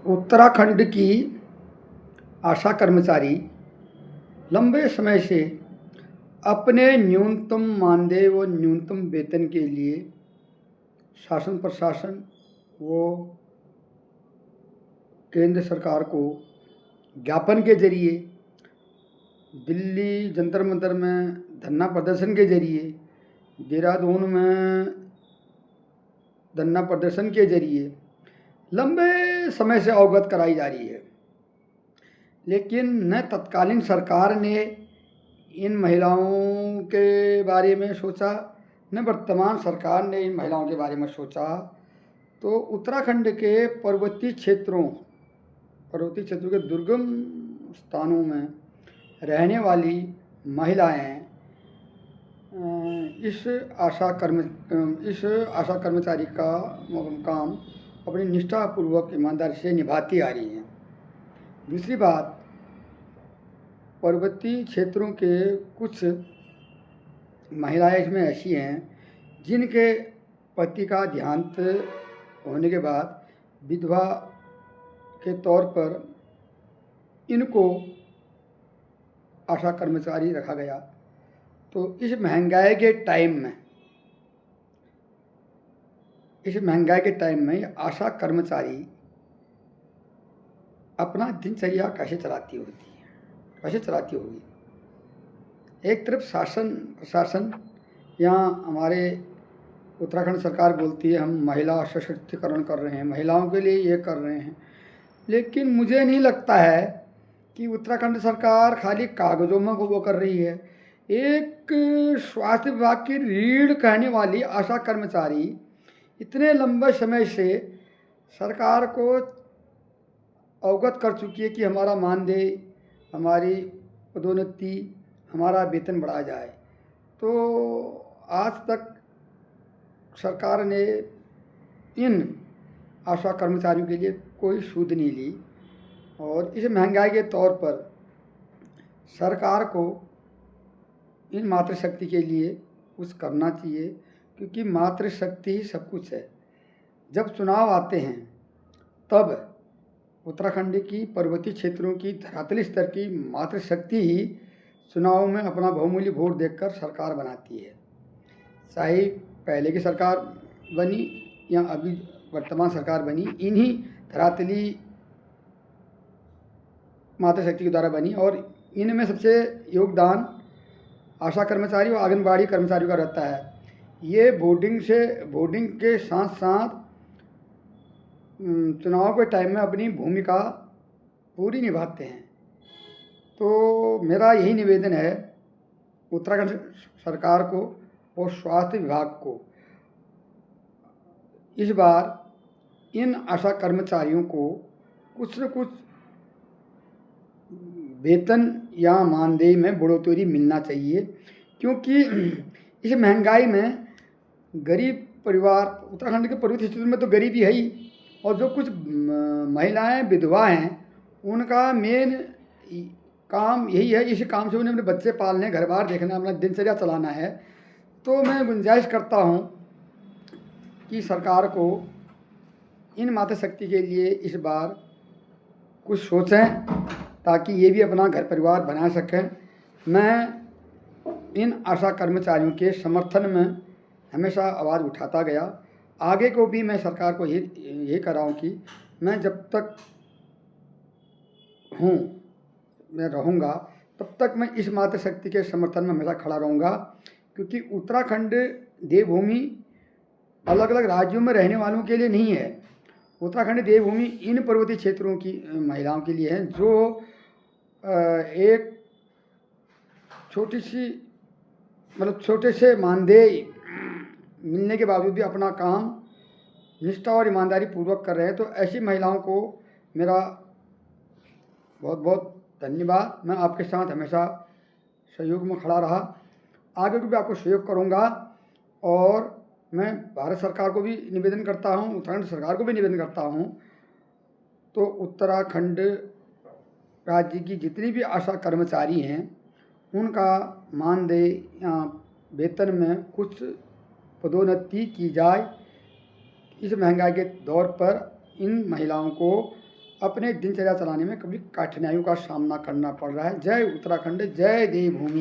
उत्तराखंड की आशा कर्मचारी लंबे समय से अपने न्यूनतम मानदेय व न्यूनतम वेतन के लिए शासन प्रशासन व केंद्र सरकार को ज्ञापन के जरिए, दिल्ली जंतर मंतर में धरना प्रदर्शन के जरिए, देहरादून में धरना प्रदर्शन के जरिए लंबे समय से अवगत कराई जा रही है। लेकिन न तत्कालीन सरकार ने इन महिलाओं के बारे में सोचा, न वर्तमान सरकार ने इन महिलाओं के बारे में सोचा। तो उत्तराखंड के पर्वतीय क्षेत्रों के दुर्गम स्थानों में रहने वाली महिलाएं इस आशा कर्मचारी का काम अपनी निष्ठापूर्वक ईमानदारी से निभाती आ रही हैं। दूसरी बात, पर्वतीय क्षेत्रों के कुछ महिलाएं इसमें ऐसी हैं जिनके पति का देहांत होने के बाद विधवा के तौर पर इनको आशा कर्मचारी रखा गया। तो इस महंगाई के टाइम में आशा कर्मचारी अपना दिनचर्या कैसे चलाती होगी। एक तरफ प्रशासन या हमारे उत्तराखंड सरकार बोलती है हम महिला सशक्तिकरण कर रहे हैं, महिलाओं के लिए ये कर रहे हैं, लेकिन मुझे नहीं लगता है कि उत्तराखंड सरकार खाली कागज़ों में वो कर रही है। एक स्वास्थ्य विभाग की रीढ़ कहने वाली आशा कर्मचारी इतने लंबे समय से सरकार को अवगत कर चुकी है कि हमारा मानदेय, हमारी पदोन्नति, हमारा वेतन बढ़ा जाए। तो आज तक सरकार ने इन आशा कर्मचारियों के लिए कोई सूद नहीं ली। और इस महंगाई के तौर पर सरकार को इन मातृशक्ति के लिए कुछ करना चाहिए, क्योंकि मातृशक्ति ही सब कुछ है। जब चुनाव आते हैं तब उत्तराखंड की पर्वतीय क्षेत्रों की धरातली स्तर की मातृशक्ति ही चुनाव में अपना बहुमूल्य वोट देकर सरकार बनाती है। चाहे पहले की सरकार बनी या अभी वर्तमान सरकार बनी, इन्हीं धरातली मातृशक्ति के द्वारा बनी। और इनमें सबसे योगदान आशा कर्मचारी और आंगनबाड़ी कर्मचारियों का रहता है। ये वोटिंग के साथ साथ चुनाव के टाइम में अपनी भूमिका पूरी निभाते हैं। तो मेरा यही निवेदन है उत्तराखंड सरकार को और स्वास्थ्य विभाग को, इस बार इन आशा कर्मचारियों को कुछ न कुछ वेतन या मानदेय में बढ़ोतरी मिलना चाहिए, क्योंकि इस महंगाई में गरीब परिवार, उत्तराखंड के पर्वतीय क्षेत्र में तो गरीबी है ही, और जो कुछ महिलाएं विधवा हैं उनका मेन काम यही है। इसी काम से उन्हें अपने बच्चे पालने, घर बार देखना, अपना दिनचर्या चलाना है। तो मैं गुंजाइश करता हूँ कि सरकार को इन मातृशक्ति के लिए इस बार कुछ सोचें, ताकि ये भी अपना घर परिवार बना सकें। मैं इन आशा कर्मचारियों के समर्थन में हमेशा आवाज़ उठाता गया। आगे को भी मैं सरकार को यही कर रहा हूँ कि मैं जब तक मैं रहूँगा तब तक मैं इस मातृशक्ति के समर्थन में हमेशा खड़ा रहूँगा, क्योंकि उत्तराखंड देवभूमि अलग अलग राज्यों में रहने वालों के लिए नहीं है। उत्तराखंड देवभूमि इन पर्वतीय क्षेत्रों की महिलाओं के लिए है, जो एक छोटे से मानदेय मिलने के बावजूद भी अपना काम निष्ठा और ईमानदारी पूर्वक कर रहे हैं। तो ऐसी महिलाओं को मेरा बहुत बहुत धन्यवाद। मैं आपके साथ हमेशा सहयोग में खड़ा रहा, आगे को भी आपको सहयोग करूंगा। और मैं भारत सरकार को भी निवेदन करता हूं, उत्तराखंड सरकार को भी निवेदन करता हूं, तो उत्तराखंड राज्य की जितनी भी आशा कर्मचारी हैं उनका मानदेय या वेतन में कुछ पदोन्नति की जाए। इस महंगाई के दौर पर इन महिलाओं को अपने दिनचर्या चलाने में कभी कठिनाइयों का सामना करना पड़ रहा है। जय उत्तराखंड, जय देवभूमि।